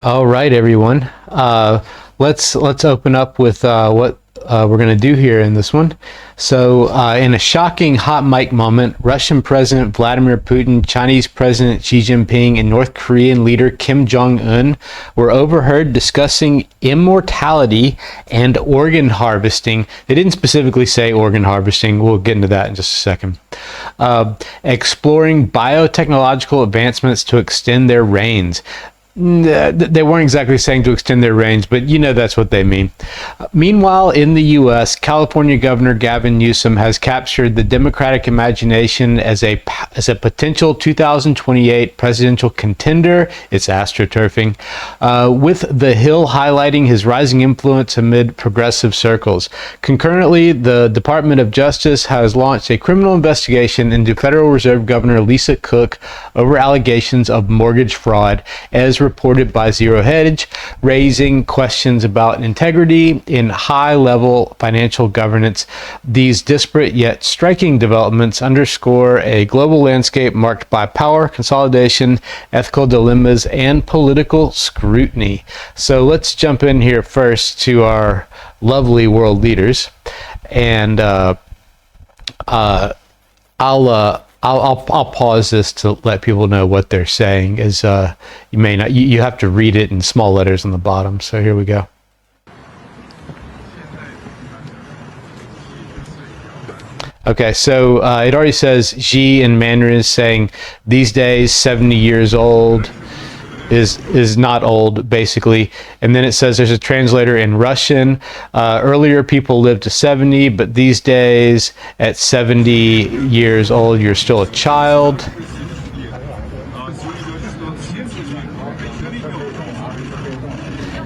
All right, everyone. Let's open up with what we're going to do here in this one. So, in a shocking hot mic moment, Russian President Vladimir Putin, Chinese President Xi Jinping, and North Korean leader Kim Jong Un were overheard discussing immortality and organ harvesting. They didn't specifically say organ harvesting. We'll get into that in just a second. Exploring biotechnological advancements to extend their reigns. They weren't exactly saying to extend their reigns, but you know that's what they mean. Meanwhile, in the U.S., California Governor Gavin Newsom has captured the Democratic imagination as a potential 2028 presidential contender. It's astroturfing, with the Hill highlighting his rising influence amid progressive circles. Concurrently, the Department of Justice has launched a criminal investigation into Federal Reserve Governor Lisa Cook over allegations of mortgage fraud, as reported by ZeroHedge, raising questions about integrity in high-level financial governance. These disparate yet striking developments underscore a global landscape marked by power, consolidation, ethical dilemmas, and political scrutiny. So let's jump in here first to our lovely world leaders, and I'll pause this to let people know what they're saying, as you may not, you have to read it in small letters on the bottom. So here we go. Okay, so it already says Xi in Mandarin is saying these days 70 years old is not old, basically. And then it says there's a translator in Russian. Earlier people lived to 70, but these days at 70 years old, you're still a child.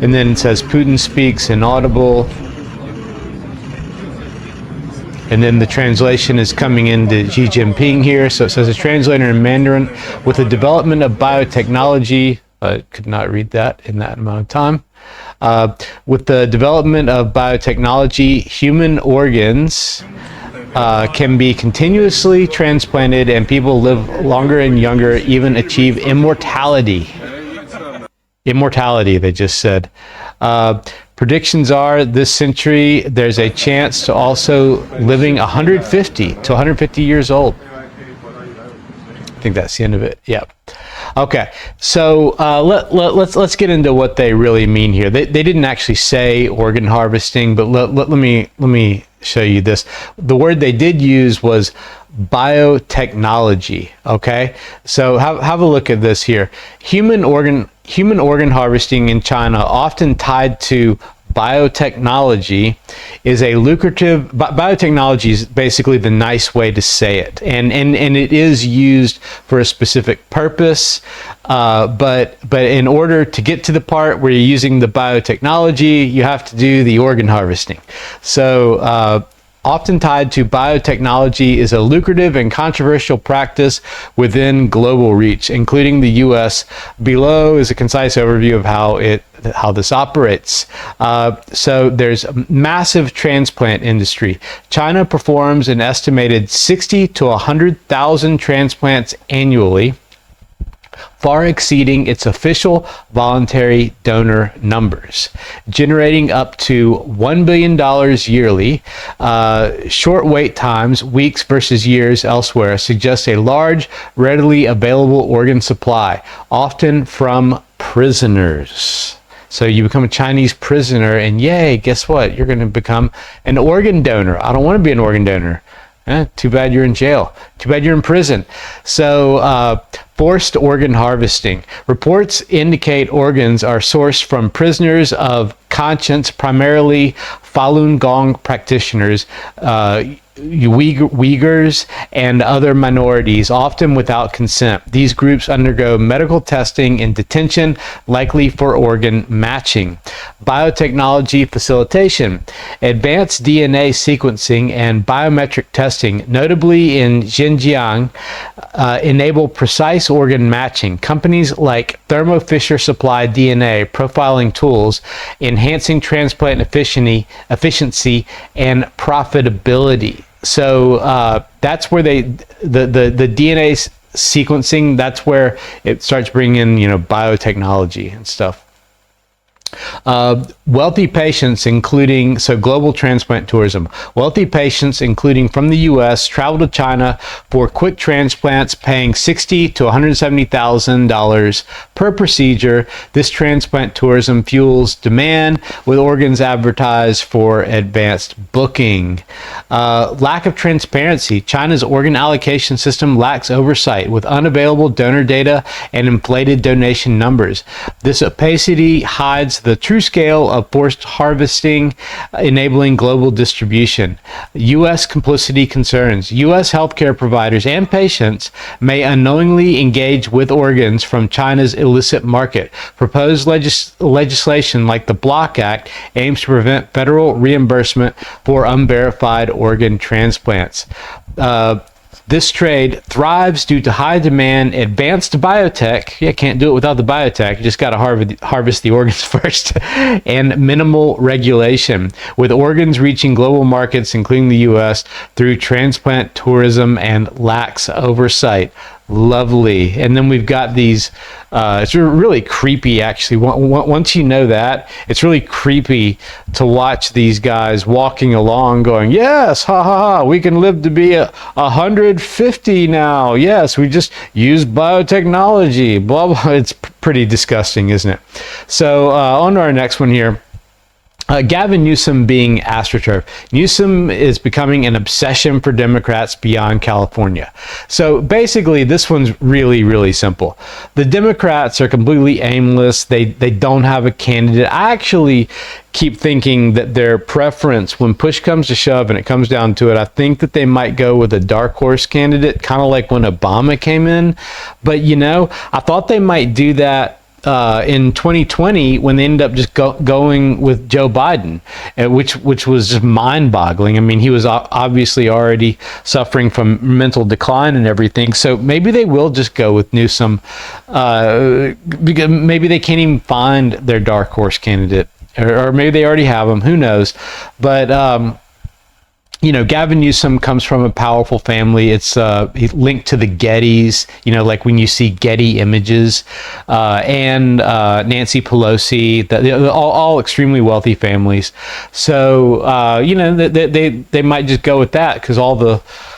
And then it says Putin speaks inaudible. And then the translation is coming into Xi Jinping here. So it says a translator in Mandarin with the development of biotechnology. Could not read that in that amount of time. With the development of biotechnology, human organs can be continuously transplanted and people live longer and younger, even achieve immortality. Immortality, they just said. Predictions are this century there's a chance to also living 150 to 150 years old. I think that's the end of it. Yeah. Okay, so let's get into what they really mean here. They didn't actually say organ harvesting, but let me show you this. The word they did use was biotechnology. Okay, so have a look at this here. Human organ harvesting in China, often tied to biotechnology, is a lucrative. Biotechnology is basically the nice way to say it, and it is used for a specific purpose. But in order to get to the part where you're using the biotechnology, you have to do the organ harvesting. So often tied to biotechnology is a lucrative and controversial practice within global reach, including the U.S. Below is a concise overview of how this operates. So there's a massive transplant industry. China performs an estimated 60 to 100,000 transplants annually, far exceeding its official voluntary donor numbers, generating up to $1 billion yearly. Short wait times, weeks versus years elsewhere, suggest a large, readily available organ supply, often from prisoners. So you become a Chinese prisoner, and yay, guess what? You're going to become an organ donor. I don't want to be an organ donor. Too bad you're in jail. Too bad you're in prison. So forced organ harvesting. Reports indicate organs are sourced from prisoners of conscience, primarily Falun Gong practitioners, Uyghurs, and other minorities, often without consent. These groups undergo medical testing in detention, likely for organ matching. Biotechnology facilitation. Advanced DNA sequencing and biometric testing, notably in Xinjiang, enable precise organ matching. Companies like Thermo Fisher supply DNA profiling tools, enhancing transplant efficiency and profitability. So that's where the DNA sequencing, that's where it starts bringing in, biotechnology and stuff. Wealthy patients, including, so global transplant tourism. Wealthy patients, including from the U.S., travel to China for quick transplants, paying $60,000 to $170,000 per procedure. This transplant tourism fuels demand, with organs advertised for advanced booking. Lack of transparency. China's organ allocation system lacks oversight, with unavailable donor data and inflated donation numbers. This opacity hides the true scale of forced harvesting, enabling global distribution. U.S. complicity concerns. U.S. healthcare providers and patients may unknowingly engage with organs from China's illicit market. Proposed legislation like the Block Act aims to prevent federal reimbursement for unverified organ transplants. This trade thrives due to high demand, advanced biotech. Yeah, can't do it without the biotech. You just got to harvest the organs first. And minimal regulation, with organs reaching global markets, including the U.S., through transplant tourism and lax oversight. Lovely. And then we've got these, it's really creepy, actually. Once you know that, it's really creepy to watch these guys walking along going, yes, ha ha ha, we can live to be 150 now. Yes, we just use biotechnology, blah, blah. It's pretty disgusting, isn't it? So on to our next one here. Gavin Newsom being AstroTurf. Newsom is becoming an obsession for Democrats beyond California. So basically, this one's really, really simple. The Democrats are completely aimless. They don't have a candidate. I actually keep thinking that their preference, when push comes to shove and it comes down to it, I think that they might go with a dark horse candidate, kind of like when Obama came in. But, you know, I thought they might do that in 2020 when they ended up just going with Joe Biden, which was just mind-boggling. I mean, he was obviously already suffering from mental decline and everything. So maybe they will just go with Newsom, because maybe they can't even find their dark horse candidate, or maybe they already have him. Who knows? But you know, Gavin Newsom comes from a powerful family. It's linked to the Gettys, you know, like when you see Getty images, and Nancy Pelosi, all extremely wealthy families. So, you know, they might just go with that because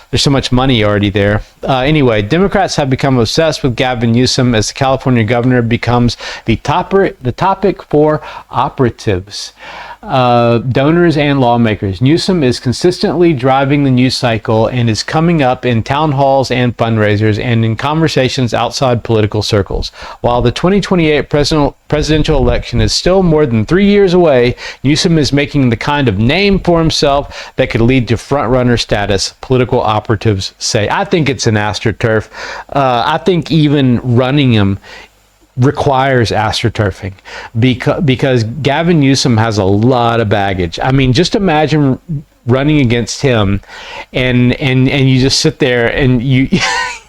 there's so much money already there. Anyway, Democrats have become obsessed with Gavin Newsom as the California governor becomes the topic for operatives, donors, and lawmakers. Newsom is consistently driving the news cycle and is coming up in town halls and fundraisers and in conversations outside political circles. While the 2028 presidential election is still more than 3 years away, Newsom is making the kind of name for himself that could lead to front-runner status, political operatives say. I think it's an AstroTurf. I think even running him requires AstroTurfing because Gavin Newsom has a lot of baggage. I mean, just imagine running against him and you just sit there and you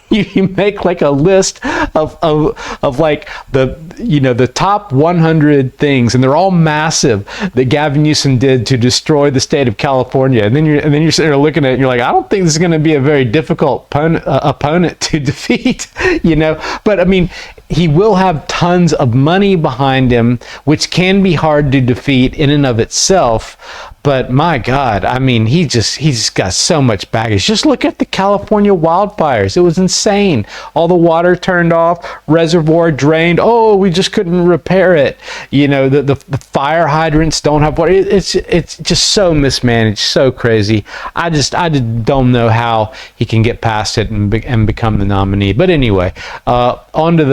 you make like a list of like the top 100 things, and they're all massive, that Gavin Newsom did to destroy the state of California. And then you're sitting there looking at it and you're like, I don't think this is going to be a very difficult opponent to defeat, you know. But I mean, he will have tons of money behind him, which can be hard to defeat in and of itself. But my God, I mean, he's just got so much baggage. Just look at the California wildfires. It was insane. All the water turned off, reservoir drained. Oh, we just couldn't repair it. You know, the fire hydrants don't have water. It's just so mismanaged, so crazy. I just don't know how he can get past it and become the nominee. But anyway, on to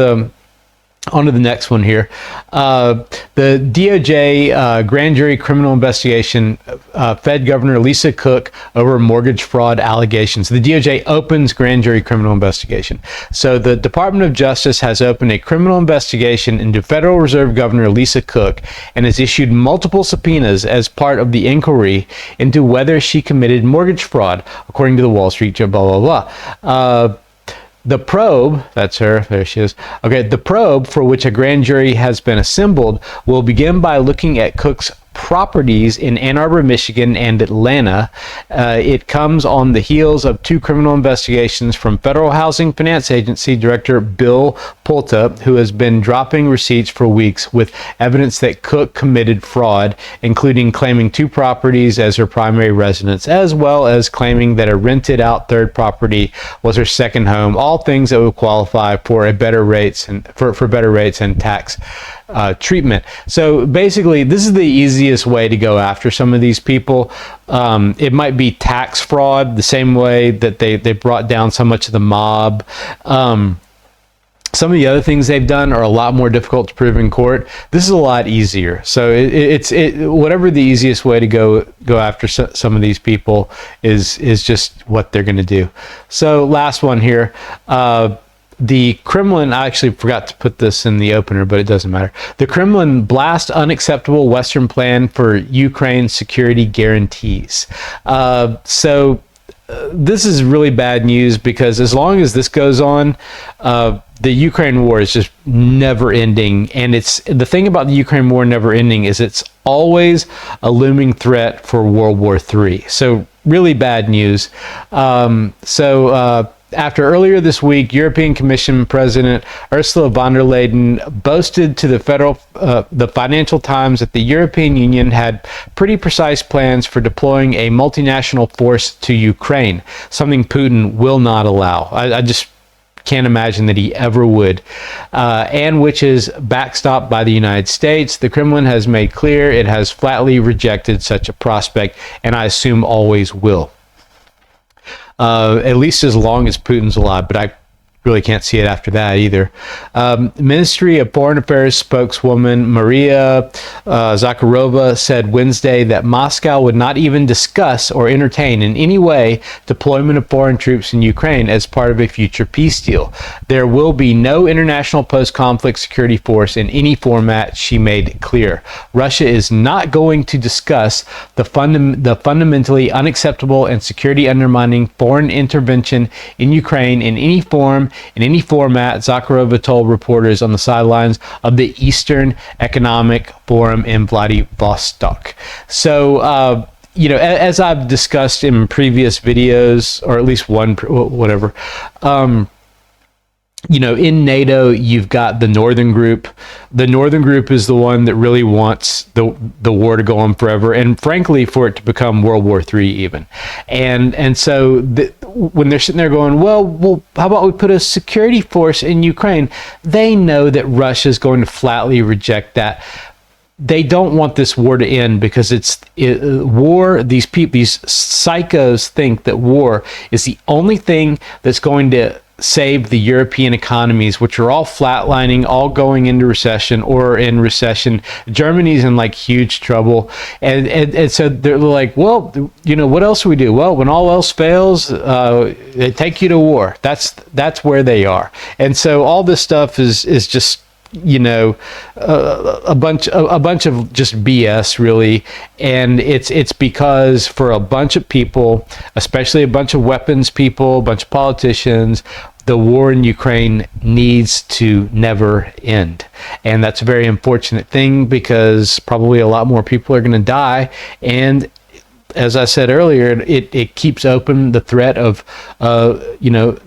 the next one here. The DOJ grand jury criminal investigation fed Governor Lisa Cook over mortgage fraud allegations. The DOJ opens grand jury criminal investigation. So the Department of Justice has opened a criminal investigation into Federal Reserve Governor Lisa Cook and has issued multiple subpoenas as part of the inquiry into whether she committed mortgage fraud, according to the Wall Street Journal, blah, blah, blah. The probe, that's her, there she is. Okay, the probe, for which a grand jury has been assembled, will begin by looking at Cook's properties in Ann Arbor, Michigan and Atlanta. It comes on the heels of 2 criminal investigations from Federal Housing Finance Agency Director Bill Pulta, who has been dropping receipts for weeks with evidence that Cook committed fraud, including claiming 2 properties as her primary residence, as well as claiming that a rented out third property was her second home, all things that would qualify for better rates and tax treatment. So basically, this is the easiest way to go after some of these people. It might be tax fraud, the same way that they brought down so much of the mob. Some of the other things they've done are a lot more difficult to prove in court. This is a lot easier. So it's whatever the easiest way to go after some of these people is just what they're going to do. So last one here. The Kremlin, I actually forgot to put this in the opener, but it doesn't matter. The Kremlin blast unacceptable Western plan for Ukraine security guarantees. This is really bad news, because as long as this goes on, the Ukraine war is just never ending. And it's the thing about the Ukraine war never ending is it's always a looming threat for World War III. So really bad news. After earlier this week, European Commission President Ursula von der Leyen boasted to the Financial Times that the European Union had pretty precise plans for deploying a multinational force to Ukraine, something Putin will not allow. I just can't imagine that he ever would, and which is backstopped by the United States. The Kremlin has made clear it has flatly rejected such a prospect, and I assume always will. At least as long as Putin's alive, but I really can't see it after that either. Ministry of Foreign Affairs spokeswoman Maria Zakharova said Wednesday that Moscow would not even discuss or entertain in any way deployment of foreign troops in Ukraine as part of a future peace deal. There will be no international post-conflict security force in any format, she made clear. Russia is not going to discuss the fundamentally unacceptable and security undermining foreign intervention in Ukraine in any form, in any format, Zakharova told reporters on the sidelines of the Eastern Economic Forum in Vladivostok. So, as I've discussed in previous videos, or at least one, whatever, in NATO, you've got the Northern Group. The Northern Group is the one that really wants the war to go on forever, and frankly, for it to become World War III even. And so when they're sitting there going, well, how about we put a security force in Ukraine? They know that Russia is going to flatly reject that. They don't want this war to end, because war. These psychos think that war is the only thing that's going to save the European economies, which are all flatlining, all going into recession or in recession. Germany's in huge trouble, and so they're like, well, what else do we do? Well, when all else fails, they take you to war. That's where they are. And so all this stuff is just a bunch of just BS, really. And it's because for a bunch of people, especially a bunch of weapons people, a bunch of politicians, the war in Ukraine needs to never end. And that's a very unfortunate thing, because probably a lot more people are going to die. And as I said earlier, it keeps open the threat of,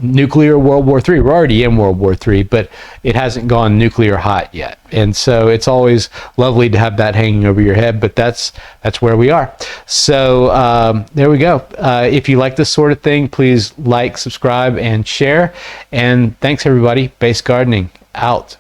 nuclear World War III. We're already in World War III, but it hasn't gone nuclear hot yet. And so it's always lovely to have that hanging over your head, but that's where we are. So there we go. If you like this sort of thing, please like, subscribe, and share. And thanks, everybody. Base Gardening out.